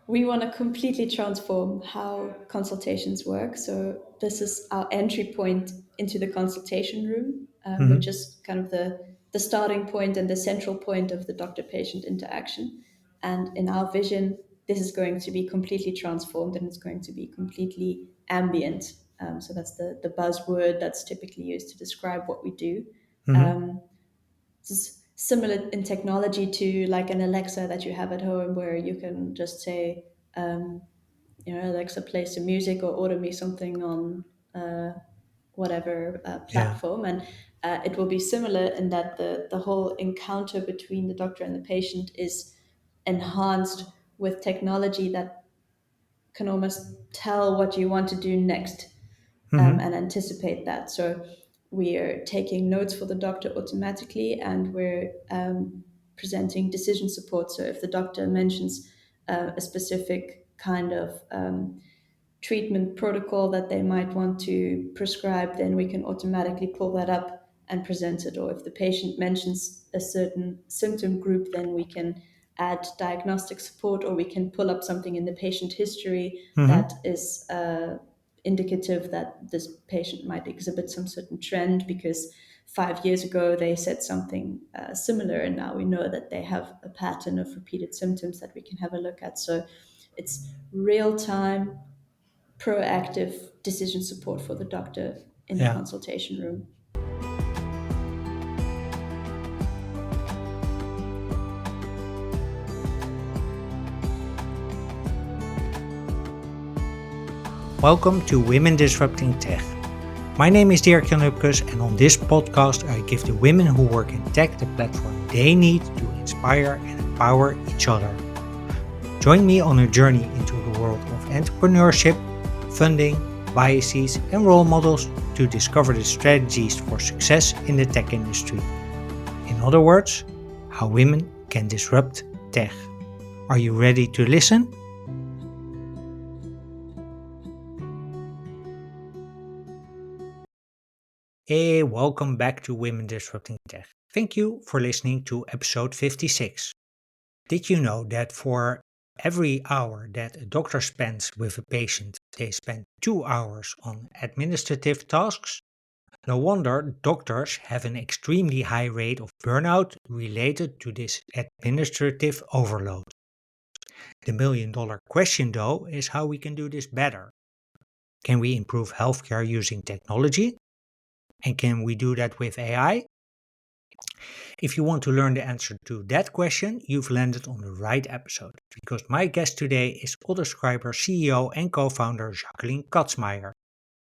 we want to completely transform how consultations work. So this is our entry point into the consultation room, which Hmm. is kind of the starting point and the central point of the doctor-patient interaction. And in our vision, this is going to be completely transformed and it's going to be completely ambient. So that's the buzzword that's typically used to describe what we do. Hmm. Um, it's similar in technology to like an Alexa that you have at home, where you can just say, Alexa, play some music or order me something on uh, whatever Yeah. platform. And it will be similar in that the whole encounter between the doctor and the patient is enhanced with technology that can almost tell what you want to do next, Hmm. and anticipate that. So we are taking notes for the doctor automatically, and we're presenting decision support. So if the doctor mentions a specific kind of treatment protocol that they might want to prescribe, then we can automatically pull that up and present it. Or if the patient mentions a certain symptom group, then we can add diagnostic support, or we can pull up something in the patient history that Hmm. is indicative that this patient might exhibit some certain trend because 5 years ago they said something similar, and now we know that they have a pattern of repeated symptoms that we can have a look at. So it's real time proactive decision support for the doctor in the Yeah. consultation room. Welcome to Women Disrupting Tech. My name is Jacqueline Kazmaier, and on this podcast, I give the women who work in tech the platform they need to inspire and empower each other. Join me on a journey into the world of entrepreneurship, funding, biases, and role models to discover the strategies for success in the tech industry. In other words, how women can disrupt tech. Are you ready to listen? Hey, welcome back to Women Disrupting Tech. Thank you for listening to episode 56. Did you know that for every hour that a doctor spends with a patient, they spend 2 hours on administrative tasks? No wonder doctors have an extremely high rate of burnout related to this administrative overload. The $1 million question, though, is how we can do this better. Can we improve healthcare using technology? And can we do that with AI? If you want to learn the answer to that question, you've landed on the right episode, because my guest today is Autoscriber CEO and co-founder Jacqueline Kazmaier.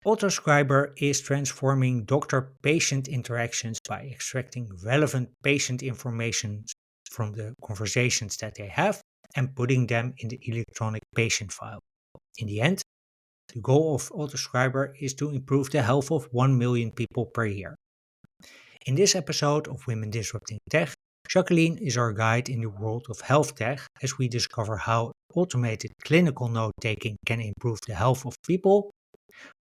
Autoscriber is transforming doctor-patient interactions by extracting relevant patient information from the conversations that they have and putting them in the electronic patient file. In the end, the goal of Autoscriber is to improve the health of 1 million people per year. In this episode of Women Disrupting Tech, Jacqueline is our guide in the world of health tech as we discover how automated clinical note taking can improve the health of people,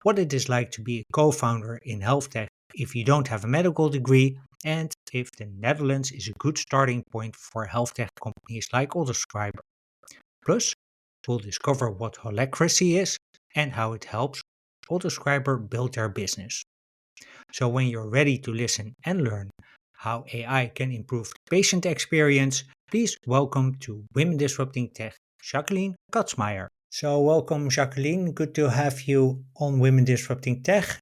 what it is like to be a co founder in health tech if you don't have a medical degree, and if the Netherlands is a good starting point for health tech companies like Autoscriber. Plus, we'll discover what holacracy is and how it helps Autoscriber build their business. So when you're ready to listen and learn how AI can improve the patient experience, please welcome to Women Disrupting Tech, Jacqueline Kazmaier. So welcome, Jacqueline. Good to have you on Women Disrupting Tech.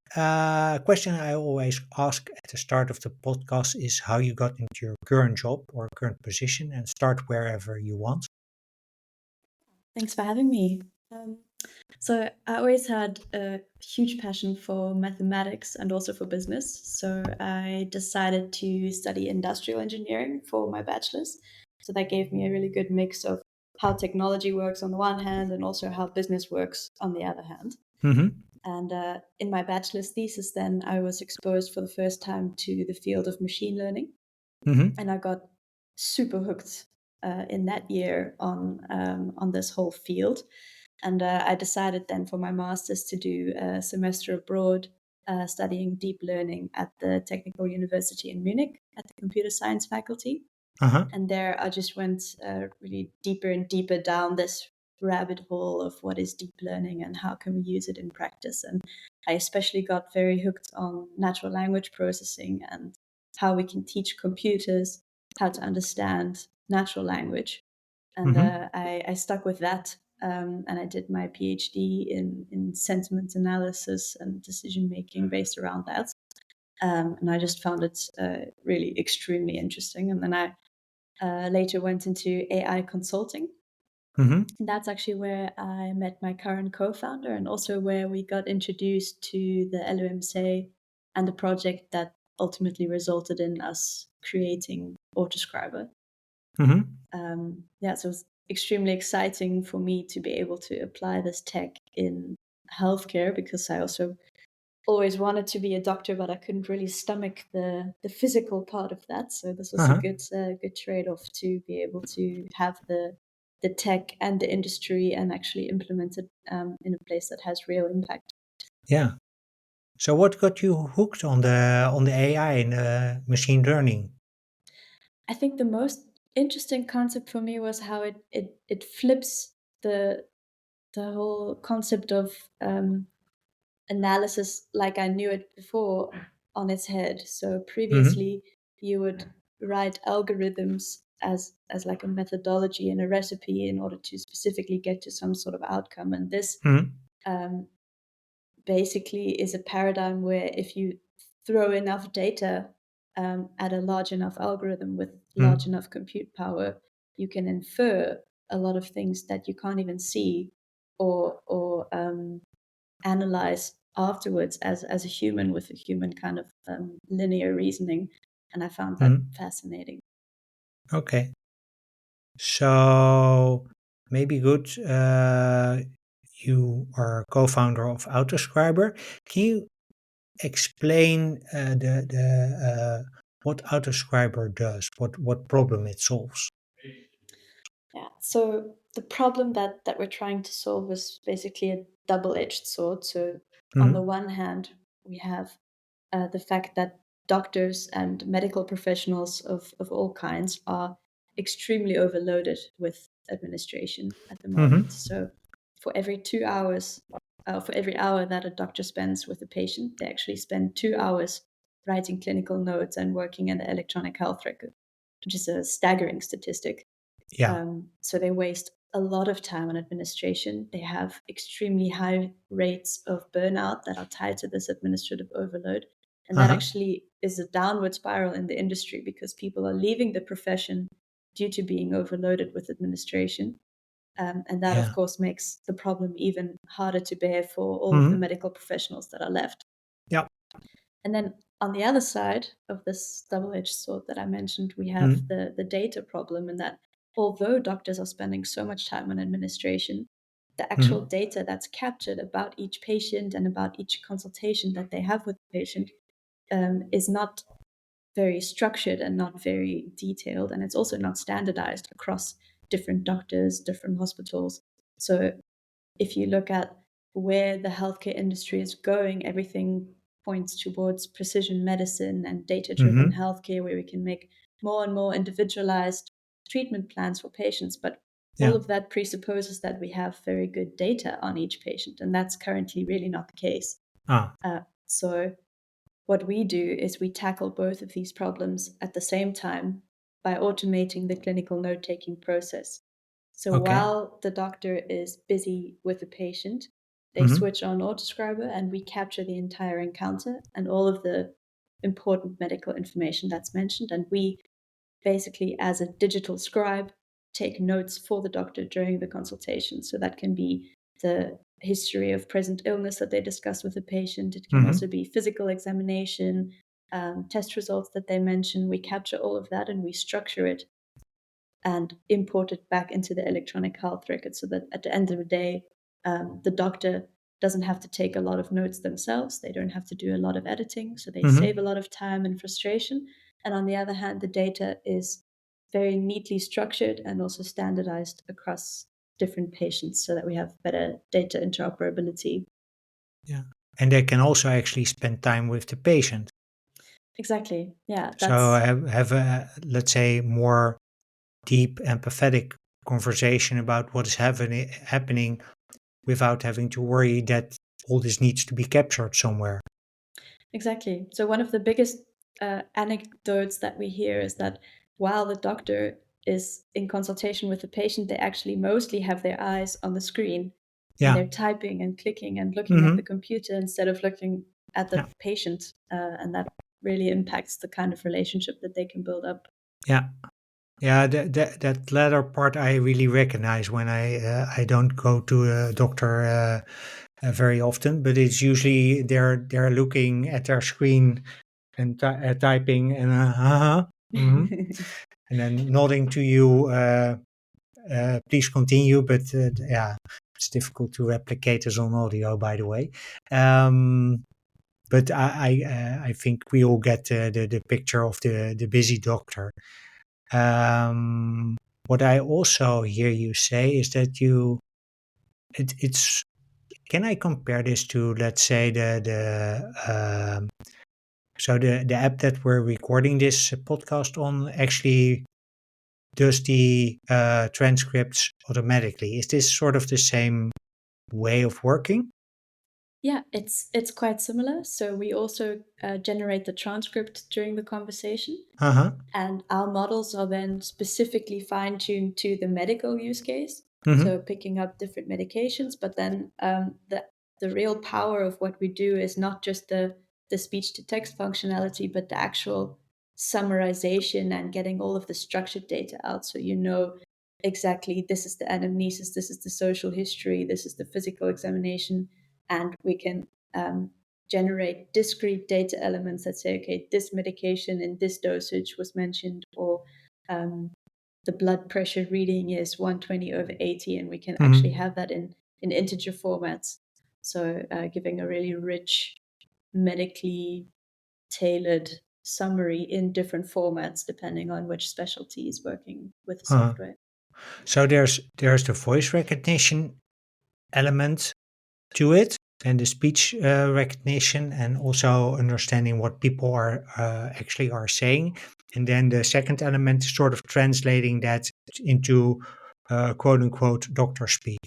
Question I always ask at the start of the podcast is how you got into your current job or current position, and start wherever you want. Thanks for having me. Um, so I always had a huge passion for mathematics and also for business. So I decided to study industrial engineering for my bachelor's. So that gave me a really good mix of how technology works on the one hand and also how business works on the other hand. Mm-hmm. And in my bachelor's thesis, then I was exposed for the first time to the field of machine learning, Mm-hmm. and I got super hooked in that year on this whole field. And I decided then for my master's to do a semester abroad, studying deep learning at the Technical University in Munich at the computer science faculty. Uh-huh. And there I just went really deeper and deeper down this rabbit hole of what is deep learning and how can we use it in practice. And I especially got very hooked on natural language processing and how we can teach computers how to understand natural language. And Mm-hmm. I stuck with that. And I did my PhD in sentiment analysis and decision making based around that. And I just found it really extremely interesting. And then I later went into AI consulting. Mm-hmm. And that's actually where I met my current co founder, and also where we got introduced to the LUMC and the project that ultimately resulted in us creating Autoscriber. Mm-hmm. Yeah, so it was extremely exciting for me to be able to apply this tech in healthcare, because I also always wanted to be a doctor, but I couldn't really stomach the physical part of that. So this was a Uh-huh. good trade off to be able to have the tech and the industry and actually implement it in a place that has real impact. Yeah. So what got you hooked on the AI and machine learning? I think the most interesting concept for me was how it flips the the whole concept of analysis like I knew it before on its head. So Mm-hmm. previously you would write algorithms as like a methodology and a recipe in order to specifically get to some sort of outcome. And this Mm-hmm. um, basically is a paradigm where if you throw enough data at a large enough algorithm with Mm-hmm. large enough compute power, you can infer a lot of things that you can't even see or analyze afterwards as a human with a human kind of linear reasoning. And I found that Mm-hmm. fascinating. Okay. So maybe good. You are co-founder of Autoscriber. Can you explain what Autoscriber does? What problem it solves? Yeah. So the problem that we're trying to solve is basically a double-edged sword. So on the Mm-hmm. one hand, we have the fact that doctors and medical professionals of all kinds are extremely overloaded with administration at the moment. Mm-hmm. So for every 2 hours, for every hour that a doctor spends with a patient, they actually spend 2 hours writing clinical notes and working in the electronic health record, which is a staggering statistic. Yeah. So they waste a lot of time on administration. They have extremely high rates of burnout that are tied to this administrative overload. And that Uh-huh. actually is a downward spiral in the industry because people are leaving the profession due to being overloaded with administration. And that, of Yeah. course, makes the problem even harder to bear for all of the Mm-hmm. medical professionals that are left. Yeah. And then on the other side of this double-edged sword that I mentioned, we have Mm-hmm. the data problem, and that although doctors are spending so much time on administration, the actual Mm-hmm. data that's captured about each patient and about each consultation that they have with the patient is not very structured and not very detailed, and it's also not standardized across different doctors, different hospitals. So if you look at where the healthcare industry is going, everything points towards precision medicine and data driven Mm-hmm. healthcare, where we can make more and more individualized treatment plans for patients. But all Yeah. of that presupposes that we have very good data on each patient, and that's currently really not the case. Ah. So what we do is we tackle both of these problems at the same time by automating the clinical note taking process. So Okay. while the doctor is busy with the patient, they Mm-hmm. switch on Autoscriber and we capture the entire encounter and all of the important medical information that's mentioned. And we basically, as a digital scribe, take notes for the doctor during the consultation. So that can be the history of present illness that they discuss with the patient. It can also Mm-hmm. be physical examination, test results that they mention. We capture all of that and we structure it and import it back into the electronic health record so that at the end of the day, the doctor doesn't have to take a lot of notes themselves. They don't have to do a lot of editing. So they Mm-hmm. save a lot of time and frustration. And on the other hand, the data is very neatly structured and also standardized across different patients so that we have better data interoperability. Yeah. And they can also actually spend time with the patient. Exactly. Yeah, So that's have a, let's say, more deep empathetic conversation about what is happening without having to worry that all this needs to be captured somewhere. Exactly. So one of the biggest anecdotes that we hear is that while the doctor is in consultation with the patient, they actually mostly have their eyes on the screen and Yeah. they're typing and clicking and looking at the Hmm. computer instead of looking at the Yeah. patient. And that really impacts the kind of relationship that they can build up. Yeah. Yeah, that latter part I really recognize when I don't go to a doctor very often, but it's usually they're looking at their screen and typing and and then nodding to you. Please continue, but yeah, it's difficult to replicate this on audio, by the way. Um, but I think we all get the picture of the busy doctor. What I also hear you say is that it's can I compare this to, let's say, the app that we're recording this podcast on actually does the transcripts automatically? Is this sort of the same way of working? Yeah, it's quite similar. So we also generate the transcript during the conversation. Uh huh. And our models are then specifically fine tuned to the medical use case. Mm-hmm. So picking up different medications, but then the real power of what we do is not just the speech to text functionality, but the actual summarization and getting all of the structured data out. So you know exactly this is the anamnesis, this is the social history, this is the physical examination, and we can generate discrete data elements that say, okay, this medication in this dosage was mentioned, or the blood pressure reading is 120 over 80, and we can actually Mm-hmm. have that in integer formats. So giving a really rich, medically tailored summary in different formats depending on which specialty is working with the Uh-huh. software. So there's the voice recognition element to it, and the speech recognition, and also understanding what people are actually are saying. And then the second element is sort of translating that into quote unquote doctor speak.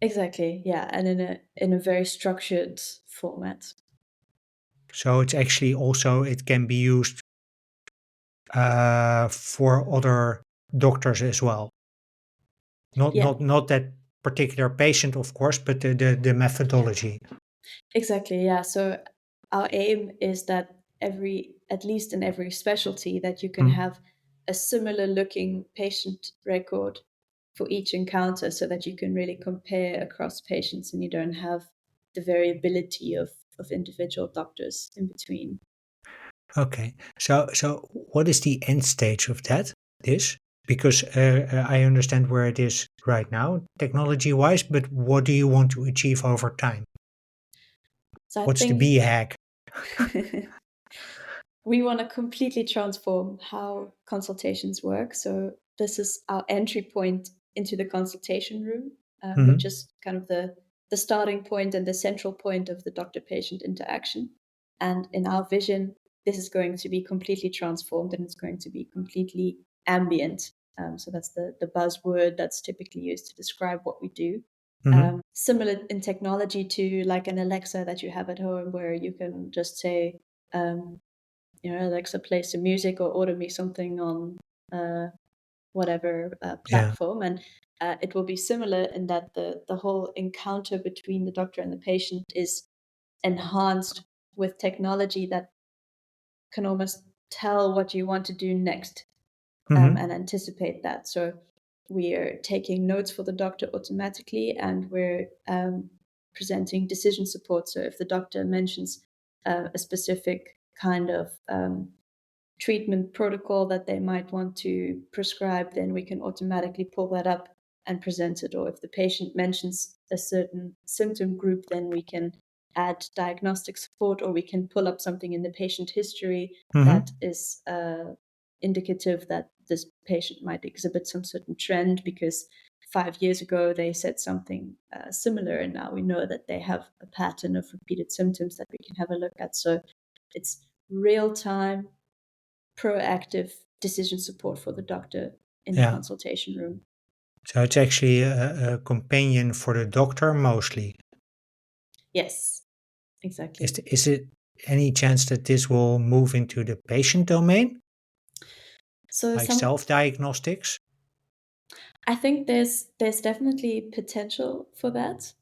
Exactly, yeah, and in a very structured format. So it's actually also it can be used for other doctors as well. Not Yeah, not not that particular patient, of course, but the methodology. exactly, yeah. So our aim is that at least in every specialty, that you can Mm. have a similar looking patient record for each encounter so that you can really compare across patients and you don't have the variability of individual doctors in between. Okay. So what is the end stage of that? This because I understand where it is right now, technology wise, but what do you want to achieve over time? So I What's the think B hack? we want to completely transform how consultations work. So this is our entry point into the consultation room, which Hmm. is kind of the starting point and the central point of the doctor-patient interaction. And in our vision, this is going to be completely transformed and it's going to be completely ambient. So that's the buzzword that's typically used to describe what we do. Hmm. Similar in technology to like an Alexa that you have at home, where you can just say, um, Alexa, play some music or order me something on uh, whatever Yeah. platform. And it will be similar in that the whole encounter between the doctor and the patient is enhanced with technology that can almost tell what you want to do next, Hmm. and anticipate that. So we are taking notes for the doctor automatically, and we're presenting decision support. So if the doctor mentions a specific kind of treatment protocol that they might want to prescribe, then we can automatically pull that up and present it. Or if the patient mentions a certain symptom group, then we can add diagnostic support, or we can pull up something in the patient history that Hmm. is indicative that this patient might exhibit some certain trend because 5 years ago they said something similar, and now we know that they have a pattern of repeated symptoms that we can have a look at. So it's real time proactive decision support for the doctor in the Yeah. consultation room. So it's actually a companion for the doctor mostly. Yes, exactly. Is it any chance that this will move into the patient domain, So like some self-diagnostics? I think there's definitely potential for that.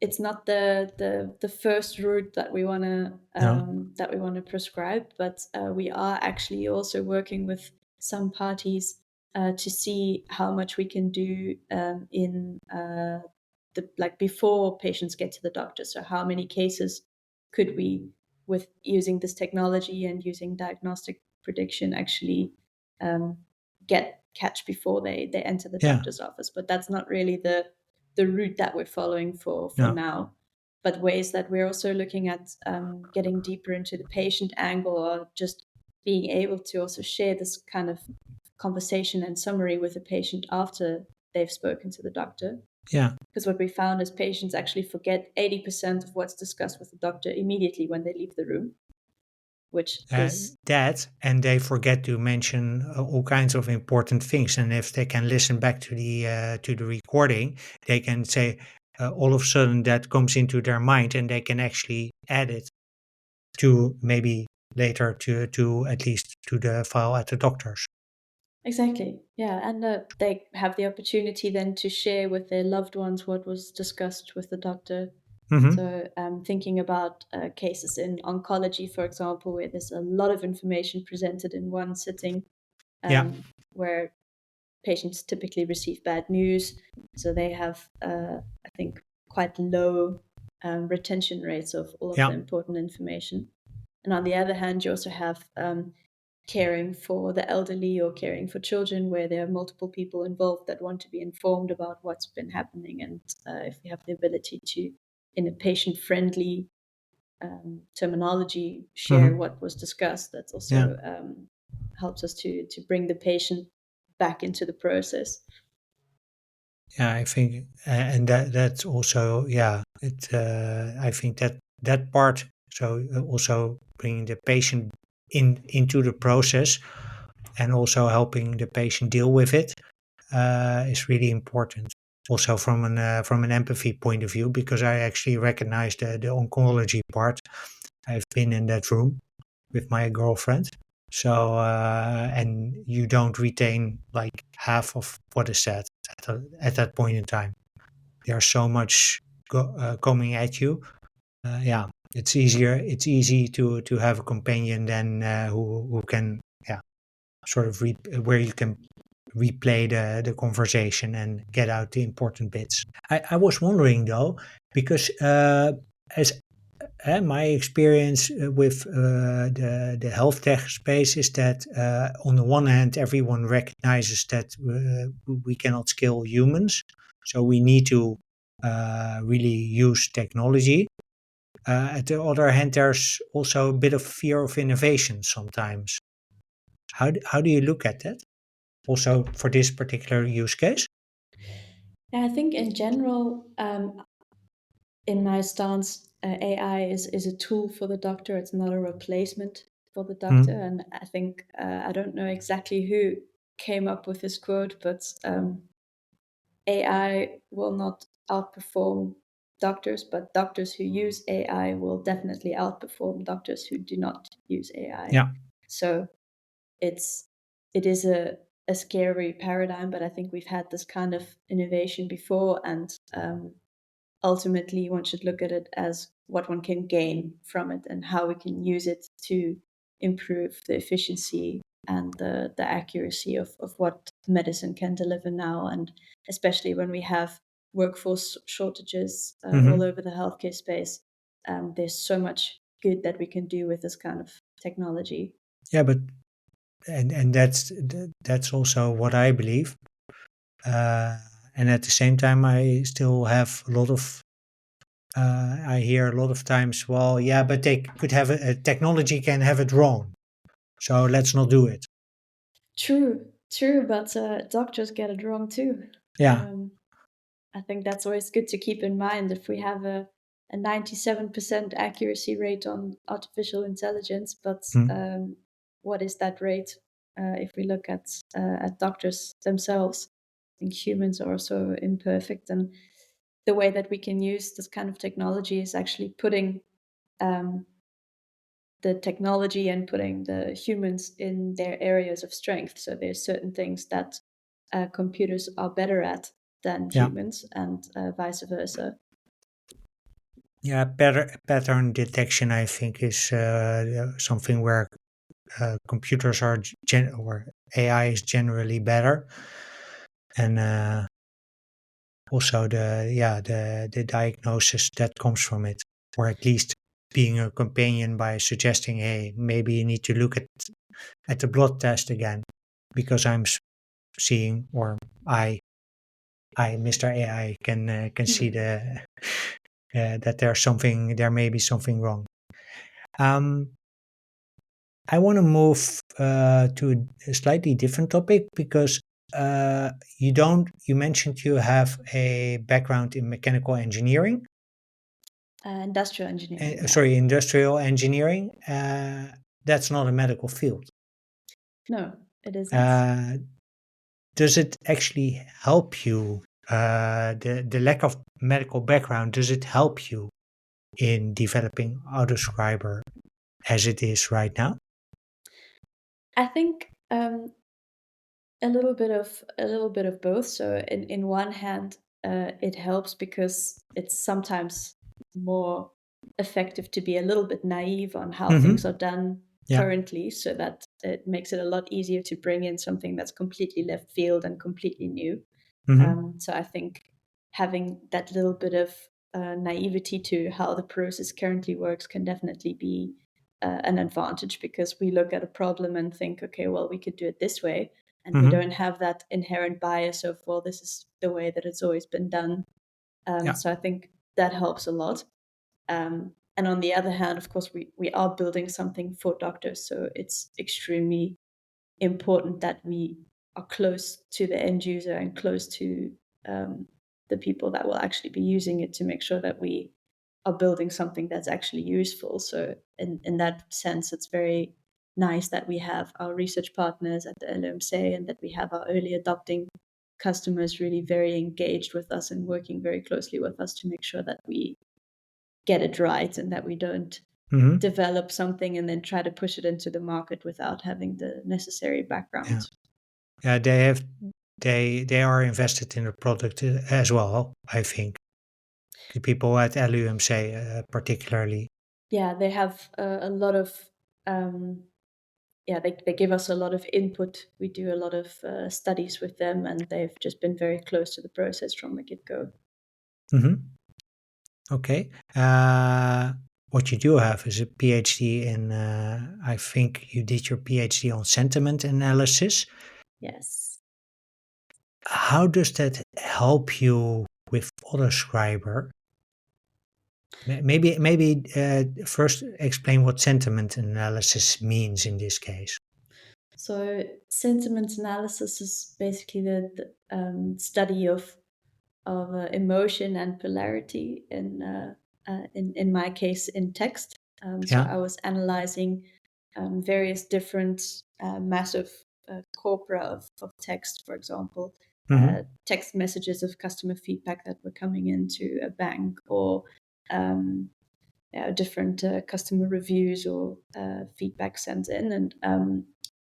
It's not the first route No. that we want to prescribe, but we are actually also working with some parties to see how much we can do in the like before patients get to the doctor. So how many cases could we, with using this technology and using diagnostic prediction, actually um, get catch before they enter the Yeah. doctor's office? But that's not really the route that we're following for No. now, but ways that we're also looking at getting deeper into the patient angle, or just being able to also share this kind of conversation and summary with the patient after they've spoken to the doctor. Yeah. Because what we found is patients actually forget 80% of what's discussed with the doctor immediately when they leave the room, which Uh, is that and they forget to mention all kinds of important things. And if they can listen back to the recording, they can say all of a sudden that comes into their mind, and they can actually add it to maybe later to at least to the file at the doctor's. exactly, yeah. And they have the opportunity then to share with their loved ones what was discussed with the doctor. Hmm. So, thinking about cases in oncology, for example, where there's a lot of information presented in one sitting, Yeah. where patients typically receive bad news. So they have, I think, quite low retention rates of all of the Yeah. important information. And on the other hand, you also have caring for the elderly or caring for children, where there are multiple people involved that want to be informed about what's been happening. And if we have the ability to, in a patient friendly terminology, share Hmm. what was discussed, that Yeah. also helps us to bring the patient back into the process. Yeah, I think, and that's also, yeah, it. I think that that part. So also bringing the patient into the process, and also helping the patient deal with it, is really important. Also from an empathy point of view, because I actually recognize the oncology part. I've been in that room with my girlfriend. So and you don't retain like half of what is said at that point in time. There's so much coming at you. Yeah, it's easier. It's easy to have a companion than who can, yeah, sort of where you can replay the conversation and get out the important bits. I was wondering though, because as my experience with the health tech space is that on the one hand, everyone recognizes that we cannot scale humans, so we need to really use technology. At the other hand, there's also a bit of fear of innovation sometimes. How do you look at that? Also for this particular use case? Yeah, I think in general, in my stance, AI is a tool for the doctor. It's not a replacement for the doctor. Mm. And I think I don't know exactly who came up with this quote, but AI will not outperform doctors, but doctors who use AI will definitely outperform doctors who do not use AI. Yeah. So it's it is a scary paradigm, but I think we've had this kind of innovation before, and ultimately one should look at it as what one can gain from it and how we can use it to improve the efficiency and the accuracy of what medicine can deliver now. And especially when we have workforce shortages all Hmm. over the healthcare space, there's so much good that we can do with this kind of technology. Yeah, but and that's also what I believe. Uh, and at the same time, I still have a lot of. I hear a lot of times, well, yeah, but they could have technology can have it wrong, so let's not do it. True, true, but doctors get it wrong too. Yeah. Um, I think that's always good to keep in mind. If we have a 97% accuracy rate on artificial intelligence, but Mm. what is that rate if we look at doctors themselves? think humans are so imperfect, and the way that we can use this kind of technology is actually putting um, the technology and putting the humans in their areas of strength. So there's certain things that computers are better at than Yeah. humans, and vice versa. Yeah, pattern detection, I think, is something where computers are or AI is generally better, and also the diagnosis that comes from it, or at least being a companion by suggesting, hey, maybe you need to look at the blood test again, because I'm seeing, or Mr. AI can see the that there may be something wrong. Um, I want to move to a slightly different topic, because you mentioned you have a background in mechanical engineering, Industrial engineering, yeah. sorry, industrial engineering. That's not a medical field. No, it isn't. Uh, does it actually help you? The lack of medical background, does it help you in developing Autoscriber as it is right now? I think a little bit of both. So in one hand, it helps because it's sometimes more effective to be a little bit naive on how things Mm-hmm. are done Yeah. currently, so that it makes it a lot easier to bring in something that's completely left field and completely new. Mm-hmm. So I think having that little bit of naivety to how the process currently works can definitely be an advantage, because we look at a problem and think, okay, well, we could do it this way. And we Mm-hmm. don't have that inherent bias of, well, this is the way that it's always been done. Yeah. So I think that helps a lot. And on the other hand, of course, we are building something for doctors. So it's extremely important that we are close to the end user and close to um, the people that will actually be using it, to make sure that we are building something that's actually useful. So in that sense, it's very nice that we have our research partners at the LMC, and that we have our early adopting customers really very engaged with us and working very closely with us to make sure that we get it right, and that we don't Mm-hmm. develop something and then try to push it into the market without having the necessary Yeah. background. Yeah, they are invested in the product as well, I think. The people at LUMC particularly. Yeah, they have a lot of yeah, they give us a lot of input. We do a lot of studies with them, and they've just been very close to the process from the get-go. Mm-hmm. Okay. What you do have is a PhD in, I think you did your PhD on sentiment analysis. Yes. How does that help you with Autoscriber? Maybe first explain what sentiment analysis means in this case. So sentiment analysis is basically the study of emotion and polarity in my case in text. So Yeah. I was analyzing various different massive corpora of text, for example, Mm-hmm. text messages of customer feedback that were coming into a bank, or um, different customer reviews or feedback sent in. And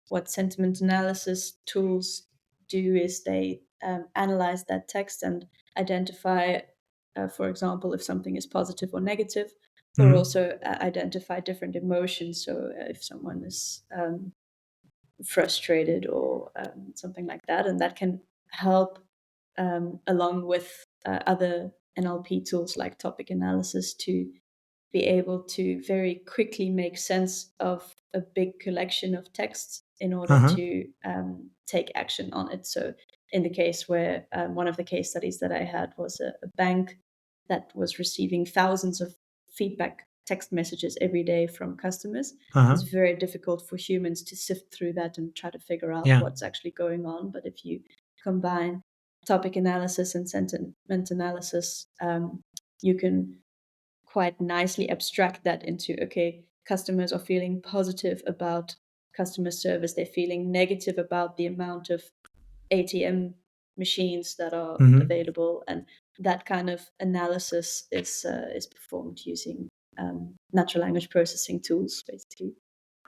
what sentiment analysis tools do is they analyze that text and identify, for example, if something is positive or negative, or Mm-hmm. also identify different emotions. So if someone is frustrated or something like that, and that can help along with other NLP tools like topic analysis to be able to very quickly make sense of a big collection of texts in order Uh-huh. to take action on it. So, in the case where one of the case studies that I had was a bank that was receiving thousands of feedback text messages every day from customers, Uh-huh. it's very difficult for humans to sift through that and try to figure out Yeah. what's actually going on. But if you combine topic analysis and sentiment analysis, you can quite nicely abstract that into, okay, customers are feeling positive about customer service, they're feeling negative about the amount of ATM machines that are Hmm. available, and that kind of analysis is performed using natural language processing tools, basically.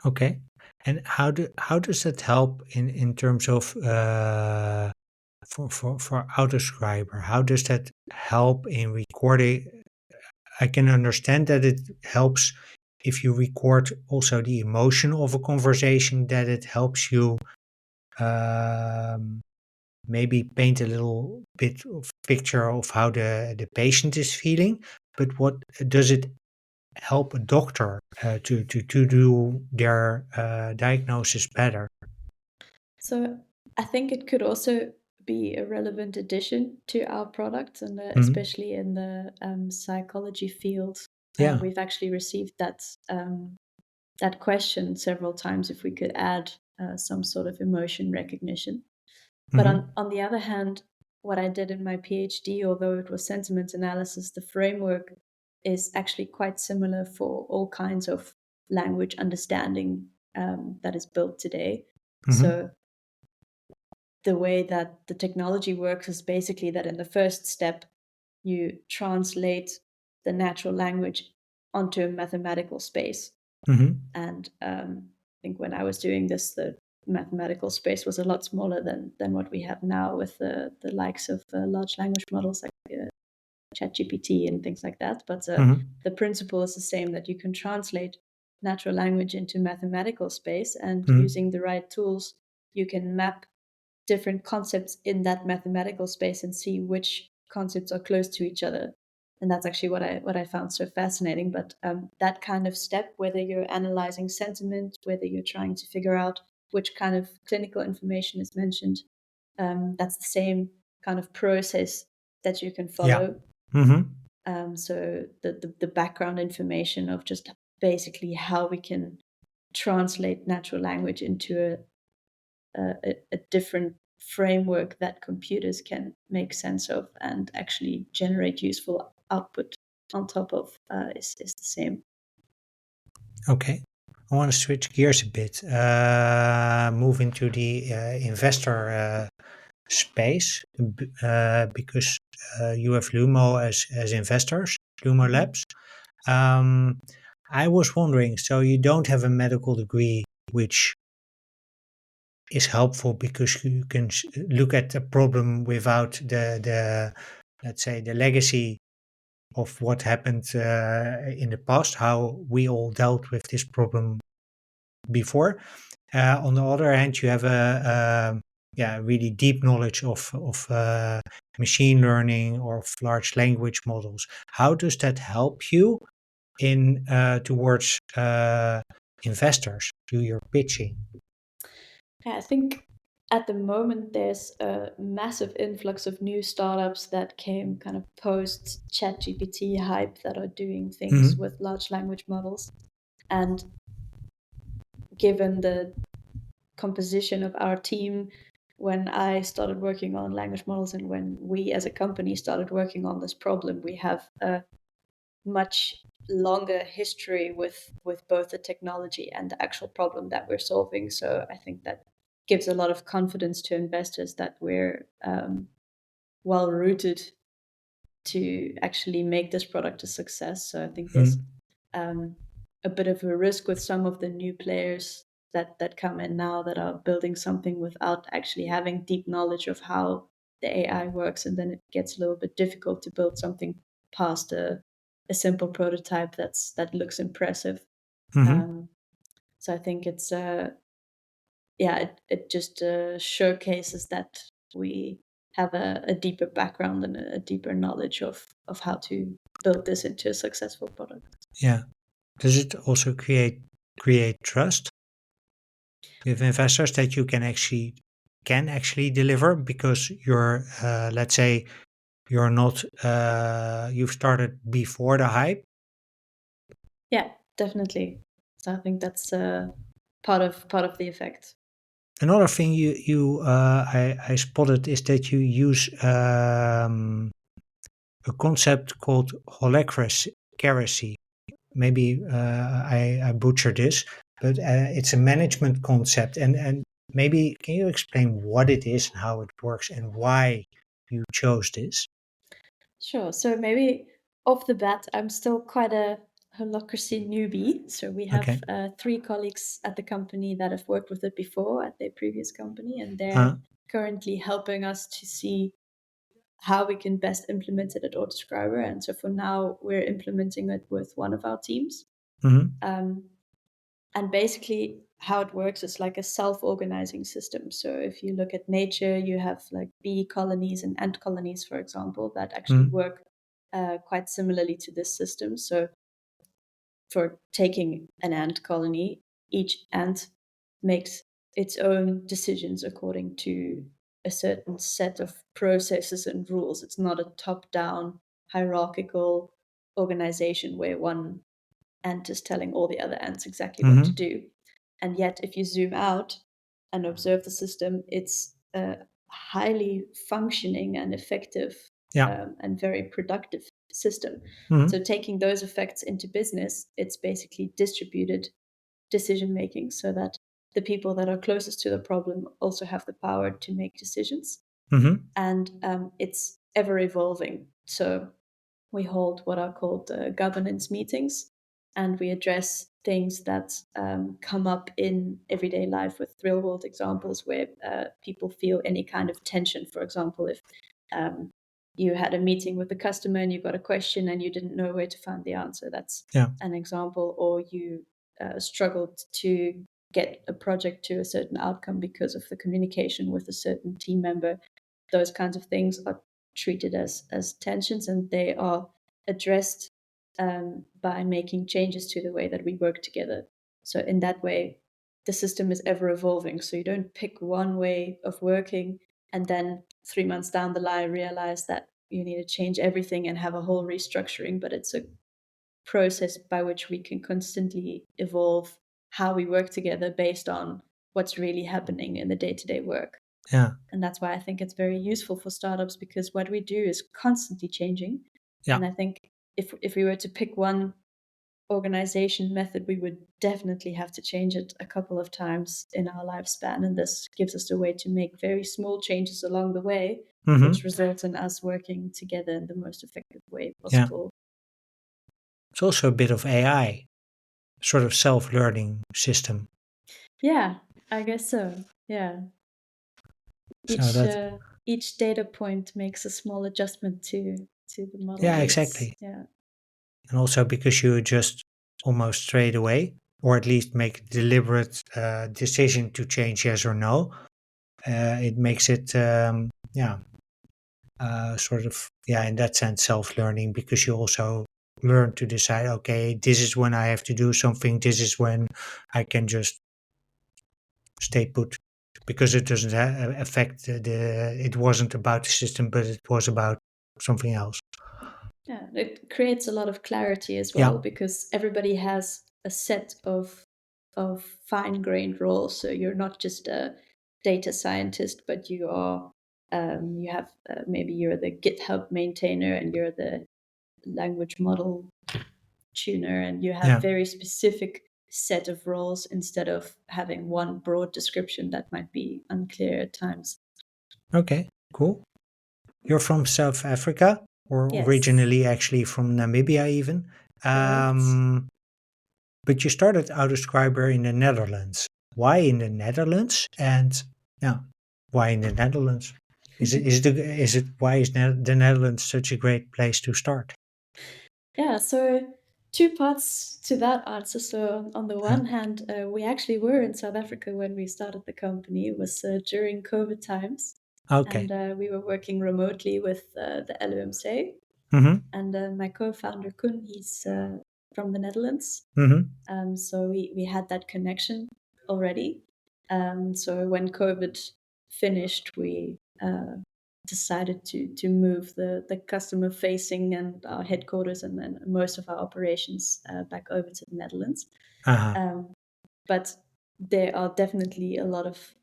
Okay. And how does that help in terms of for Autoscriber? How does that help in recording? I can understand that it helps if you record also the emotion of a conversation, that it helps you um, maybe paint a little bit of picture of how the patient is feeling. But what does it help a doctor to do their diagnosis better? So I think it could also be a relevant addition to our products, and Mhm. especially in the psychology field. Yeah. We've actually received that question several times if we could add some sort of emotion recognition. But Hmm. on the other hand, what I did in my PhD, although it was sentiment analysis, the framework is actually quite similar for all kinds of language understanding that is built today. Hmm. So the way that the technology works is basically that in the first step, you translate the natural language onto a mathematical space. Hmm. And I think when I was doing this, the mathematical space was a lot smaller than what we have now with the likes of large language models like ChatGPT and things like that. But Hmm. the principle is the same, that you can translate natural language into mathematical space, and Hmm. using the right tools, you can map different concepts in that mathematical space and see which concepts are close to each other. And that's actually what I found so fascinating. But that kind of step, whether you're analyzing sentiment, whether you're trying to figure out which kind of clinical information is mentioned, that's the same kind of process that you can Yeah. follow. Hmm. So the background information of just basically how we can translate natural language into a different framework that computers can make sense of and actually generate useful output on top of is the same. Okay. I want to switch gears a bit, move into the investor space, because you have Lumo as investors, Lumo Mhm. Labs. Um, I was wondering, so you don't have a medical degree, which is helpful because you can look at the problem without the let's say the legacy of what happened in the past, how we all dealt with this problem before. On the other hand, you have a yeah, really deep knowledge of machine learning or of large language models. How does that help you in towards investors? Do your pitching? Yeah, I think at the moment there's a massive influx of new startups that came kind of post ChatGPT hype that are doing things Hmm. with large language models. And given the composition of our team, when I started working on language models and when we as a company started working on this problem, we have a much longer history with both the technology and the actual problem that we're solving. So I think that gives a lot of confidence to investors that we're well rooted to actually make this product a success. So I think there's Hmm. um, a bit of a risk with some of the new players that come in now that are building something without actually having deep knowledge of how the AI works, and then it gets a little bit difficult to build something past a simple prototype that looks impressive. Hmm. Um, so I think it's yeah, it just showcases that we have a deeper background and a deeper knowledge of how to build this into a successful product. Yeah. Does it also create trust with investors that you can actually deliver because you're let's say you're not you've started before the hype. Yeah, definitely. So I think that's part of the effect. Another thing I spotted is that you use a concept called holacracy. Maybe I butcher this, but it's a management concept, and maybe can you explain what it is and how it works and why you chose this? Sure. So maybe off the bat, I'm still quite a holacracy newbie. So we Okay. have three colleagues at the company that have worked with it before at their previous company, and they're Uh, currently helping us to see how we can best implement it at Autoscriber. And so for now, we're implementing it with one of our teams. mm-hmm, Um, and basically, how it works is like a self organizing system. So if you look at nature, you have like bee colonies and ant colonies, for example, that actually mm-hmm, work quite similarly to this system. So for taking an ant colony, each ant makes its own decisions according to a certain set of processes and rules. It's not a top down hierarchical organization where one ant is telling all the other ants exactly what to mm-hmm, do. And yet, if you zoom out and observe the system, it's a highly functioning and effective yeah. and very productive system. Mm-hmm, So, taking those effects into business, it's basically distributed decision making so that the people that are closest to the problem also have the power to make decisions. mm-hmm, And it's ever evolving. So, we hold what are called governance meetings, and we address things that come up in everyday life with real world examples where people feel any kind of tension. For example, if um, you had a meeting with a customer and you got a question and you didn't know where to find the answer, that's yeah. an example. Or you struggled to get a project to a certain outcome because of the communication with a certain team member. Those kinds of things are treated as tensions, and they are addressed by making changes to the way that we work together. So in that way, the system is ever evolving. So you don't pick one way of working and then 3 months down the line realize that you need to change everything and have a whole restructuring. But it's a process by which we can constantly evolve how we work together based on what's really happening in the day-to-day work. Yeah. And that's why I think it's very useful for startups, because what we do is constantly changing. Yeah. And I think if we were to pick one organization method, we would definitely have to change it a couple of times in our lifespan. And this gives us a way to make very small changes along the way, which Mm-hmm. results in us working together in the most effective way Yeah. possible. It's also a bit of AI, sort of self-learning system. Yeah, I guess so. Yeah. So Each that, uh, each data point makes a small adjustment to the model yeah, weights. exactly. Yeah. And also because you just almost straight away, or at least make a deliberate decision to change yes or no, it makes it, yeah, sort of, yeah, in that sense, self-learning because you also learn to decide, okay, this is when I have to do something. This is when I can just stay put because it doesn't affect it wasn't about the system, but it was about something else. Yeah, it creates a lot of clarity as well, Yeah. because everybody has a set of fine-grained roles. So you're not just a data scientist, but you have maybe you're the GitHub maintainer and you're the language model tuner, and you have Yeah. very specific set of roles instead of having one broad description that might be unclear at times. Okay, cool. You're from South Africa, or Yes, originally actually from Namibia, even. correct. Um, but you started Autoscriber in the Netherlands. Why in the Netherlands? And yeah, why in the Netherlands? Is it why is the Netherlands such a great place to start? Yeah, so two parts to that answer. So on the Uh, one hand, we actually were in South Africa when we started the company. It was during COVID times, okay. and we were working remotely with the LUMC. Mm-hmm. And my co-founder Koen, he's from the Netherlands. Mm-hmm. So we had that connection already. So when COVID finished, we decided to move the customer facing and our headquarters and then most of our operations back over to the Netherlands. Uh-huh. Um, but there are definitely a lot of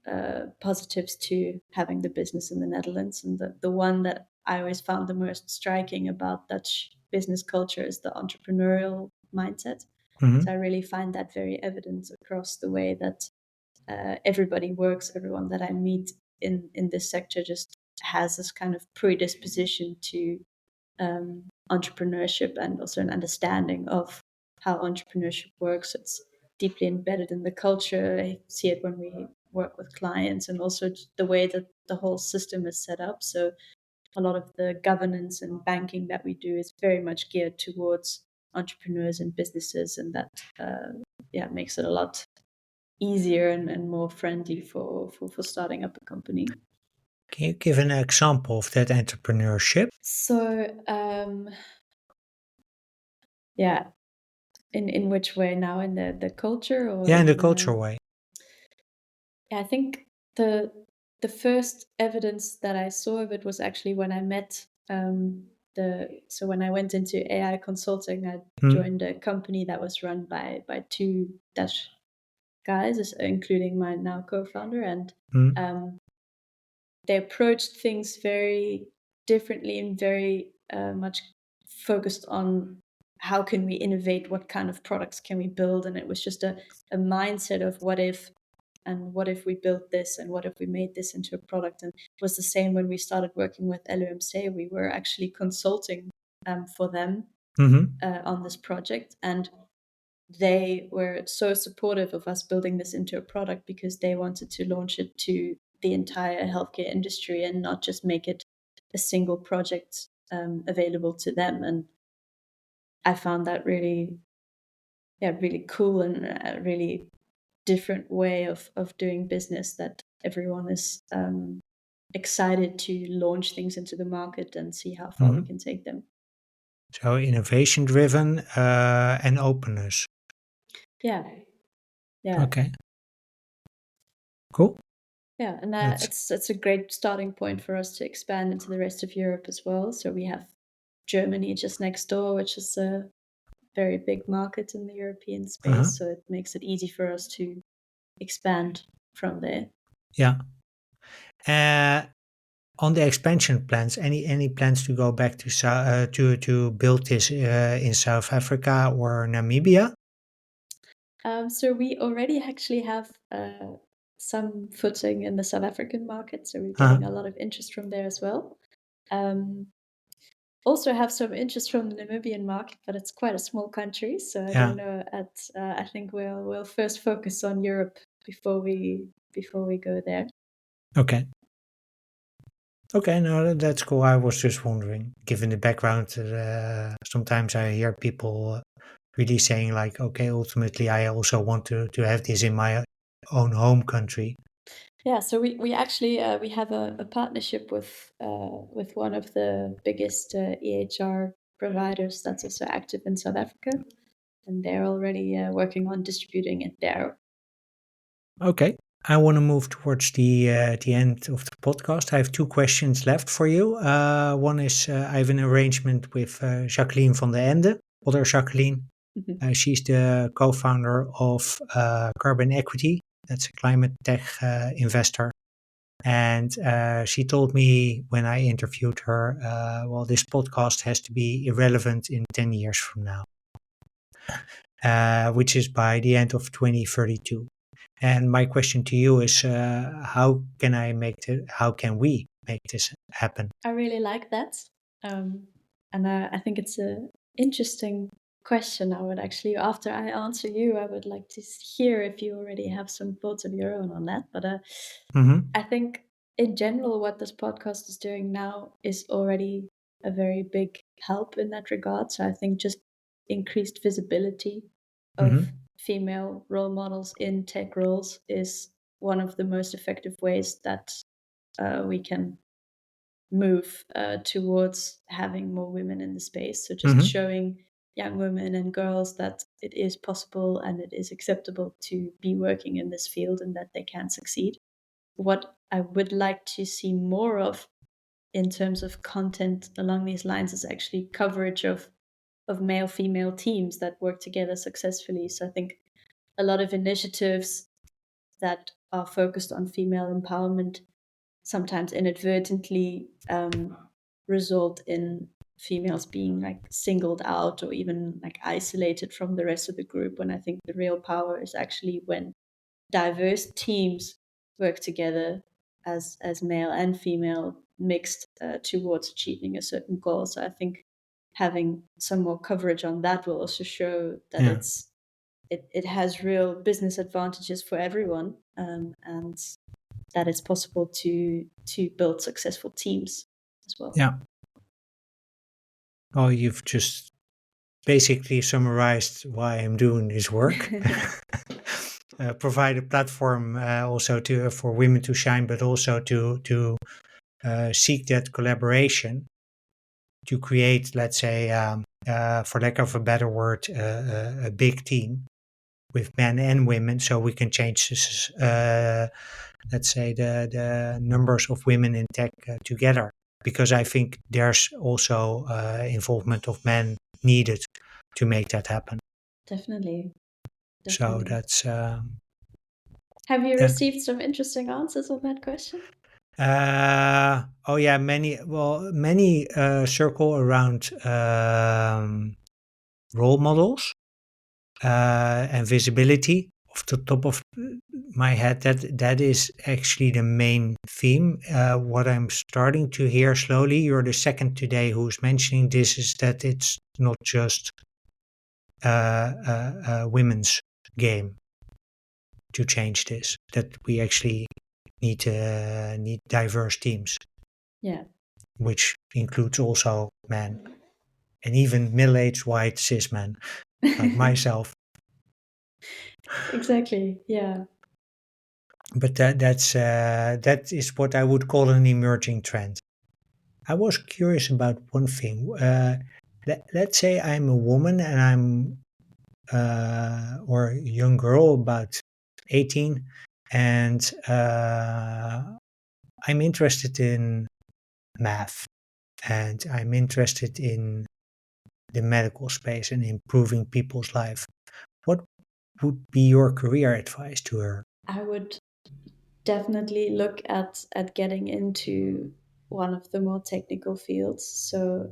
positives to having the business in the Netherlands. And the one that I always found the most striking about Dutch business culture is the entrepreneurial mindset. Mm-hmm. So I really find that very evident across the way that everybody works. Everyone that I meet in this sector just has this kind of predisposition to entrepreneurship and also an understanding of how entrepreneurship works. It's deeply embedded in the culture. I see it when we work with clients, and also the way that the whole system is set up. So a lot of the governance and banking that we do is very much geared towards entrepreneurs and businesses, and that makes it a lot easier and more friendly for starting up a company. Can you give an example of that entrepreneurship? So yeah, in which way now, in the culture or Yeah, in the in cultural way. yeah, I think the first evidence that I saw of it was actually when I met when I went into AI consulting. I Mm, joined a company that was run by two Dutch guys, including my now co-founder, and mm, um, they approached things very differently and very much focused on how can we innovate, what kind of products can we build, and it was just a mindset of what if, and what if we built this, and what if we made this into a product. And it was the same when we started working with LUMC. We were actually consulting for them mhm, on this project, and they were so supportive of us building this into a product because they wanted to launch it to the entire healthcare industry and not just make it a single project available to them. And I found that really, really cool, and a really different way of doing business, that everyone is excited to launch things into the market and see how far we mhm. can take them. So innovation driven and openness. Yeah, yeah. Okay, cool. Yeah, and That's it's a great starting point for us to expand into the rest of Europe as well. So we have Germany just next door, which is a very big market in the European uh-huh. space. So it makes it easy for us to expand from there. Yeah. Uh, on the expansion plans, any plans to go back to to build this in South Africa or Namibia? So we already actually have some footing in the South African market. So we're Uh-huh. getting a lot of interest from there as well. Um, Also have some interest from the Namibian market, but it's quite a small country, so I don't Yeah. know. I think we'll first focus on Europe before we go there. Okay. Okay, no, that's cool. I was just wondering, given the background, sometimes I hear people really saying like, okay, ultimately I also want to have this in my own home country. Yeah, so we actually we have a partnership with one of the biggest EHR providers that's also active in South Africa, and they're already working on distributing it there. Okay. I want to move towards the end of the podcast. I have two questions left for you. One is I have an arrangement with Jacqueline van der Ende. Other Jacqueline. Mhm. She's the co-founder of Carbon Equity. That's a climate tech investor. And she told me when I interviewed her, well, this podcast has to be irrelevant in 10 years from now, which is by the end of 2032. And my question to you is, how can we make this happen? I really like that, um, and I think it's a interesting question. I would actually, after I answer you, I would like to hear if you already have some thoughts of your own on that. But Mm-hmm, I think in general, what this podcast is doing now is already a very big help in that regard. So I think just increased visibility of mm-hmm, female role models in tech roles is one of the most effective ways that we can move towards having more women in the space. So just mm-hmm, showing young women and girls that it is possible and it is acceptable to be working in this field and that they can succeed. What I would like to see more of in terms of content along these lines is actually coverage of male female teams that work together successfully. So I think a lot of initiatives that are focused on female empowerment sometimes inadvertently result in females being like singled out or even like isolated from the rest of the group, when I think the real power is actually when diverse teams work together as male and female mixed towards achieving a certain goal. So I think having some more coverage on that will also show that Yeah. it has real business advantages for everyone, and that it's possible to build successful teams as well. Yeah. Well, you've just basically summarized why I'm doing this work. Provide a platform also to for women to shine, but also to seek that collaboration to create, let's say, for lack of a better word, a big team with men and women, so we can change this, let's say, the numbers of women in tech together. Because I think there's also involvement of men needed to make that happen. Definitely, So definitely. that's Have you that. received some interesting answers on that question? Oh yeah, many circle around role models and visibility. Off the top of my head, that is actually the main theme. What I'm starting to hear slowly, you're the second today who's mentioning this, is that it's not just a women's game to change this. That we actually need diverse teams, Yeah. which includes also men and even middle-aged white cis men like myself. Exactly. Yeah. But that is what I would call an emerging trend. I was curious about one thing. Let's say I'm a woman and I'm or a young girl about 18, and I'm interested in math, and I'm interested in the medical space and improving people's life. What would be your career advice to her? I would definitely look at getting into one of the more technical fields. So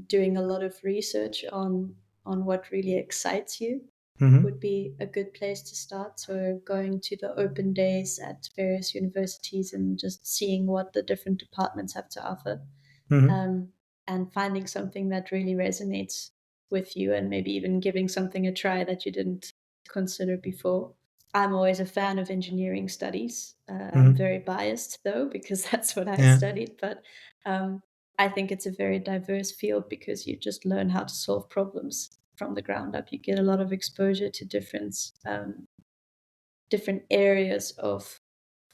doing a lot of research on what really excites you Mm-hmm. would be a good place to start. So going to the open days at various universities and just seeing what the different departments have to offer, Mm-hmm. um, and finding something that really resonates with you, and maybe even giving something a try that you didn't consider before. I'm always a fan of engineering studies. I'm Mm-hmm. very biased though, because that's what I Yeah. studied. But I think it's a very diverse field because you just learn how to solve problems from the ground up. You get a lot of exposure to different areas of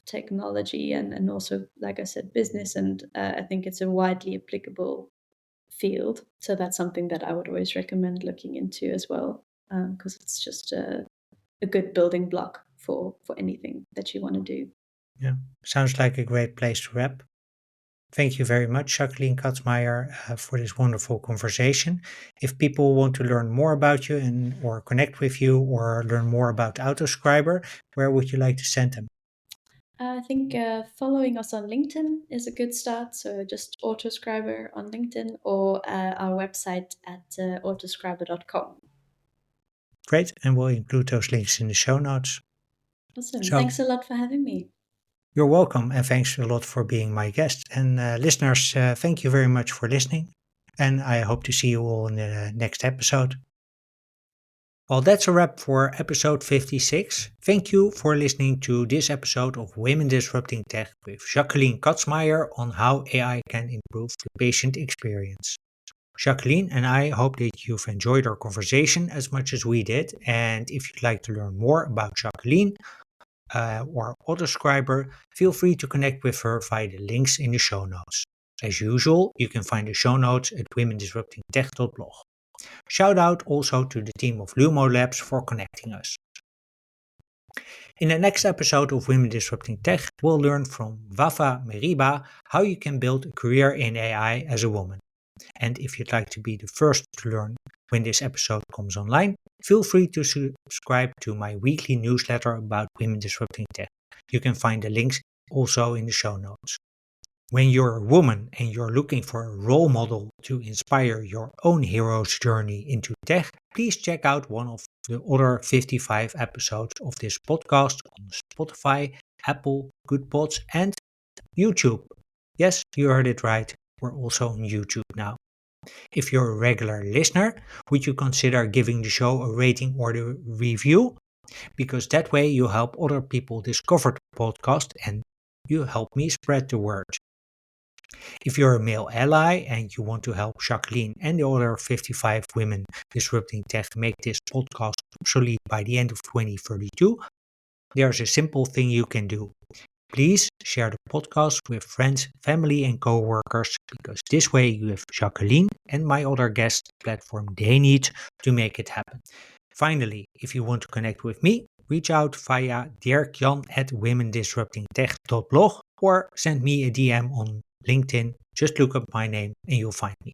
technology, and also, like I said, business. And I think it's a widely applicable field. So that's something that I would always recommend looking into as well, because it's just a good building block for anything that you want to do. Yeah. Sounds like a great place to wrap. Thank you very much, Jacqueline Kazmaier, for this wonderful conversation. If people want to learn more about you and or connect with you or learn more about Autoscriber, where would you like to send them? I think following us on LinkedIn is a good start. So just Autoscriber on LinkedIn, or our website at autoscriber.com. Great, and we'll include those links in the show notes. Awesome. So Thanks a lot for having me. you're welcome, and thanks a lot for being my guest. And listeners, thank you very much for listening, and I hope to see you all in the next episode. Well, that's a wrap for episode 56. Thank you for listening to this episode of Women Disrupting Tech with Jacqueline Kazmaier on how AI can improve the patient experience. Jacqueline and I hope that you've enjoyed our conversation as much as we did. And if you'd like to learn more about Jacqueline or Autoscriber, feel free to connect with her via the links in the show notes. As usual, you can find the show notes at womendisruptingtech.blog. Shout out also to the team of Lumo Labs for connecting us. In the next episode of Women Disrupting Tech, we'll learn from Wafa Meriba how you can build a career in AI as a woman. And if you'd like to be the first to learn when this episode comes online, feel free to subscribe to my weekly newsletter about Women Disrupting Tech. You can find the links also in the show notes. When you're a woman and you're looking for a role model to inspire your own hero's journey into tech, please check out one of the other 55 episodes of this podcast on Spotify, Apple, Good Pods, and YouTube. Yes, you heard it right. We're also on YouTube now. If you're a regular listener, would you consider giving the show a rating or a review? Because that way you help other people discover the podcast and you help me spread the word. If you're a male ally and you want to help Jacqueline and the other 55 women disrupting tech make this podcast obsolete by the end of 2032, there's a simple thing you can do. Please share the podcast with friends, family, and co-workers because this way you give Jacqueline and my other guests the platform they need to make it happen. Finally, if you want to connect with me, reach out via dirkjan@womendisruptingtech.blog or send me a DM on LinkedIn. Just look up my name and you'll find me.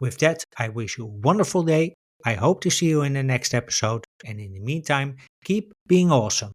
With that, I wish you a wonderful day. I hope to see you in the next episode. And in the meantime, keep being awesome.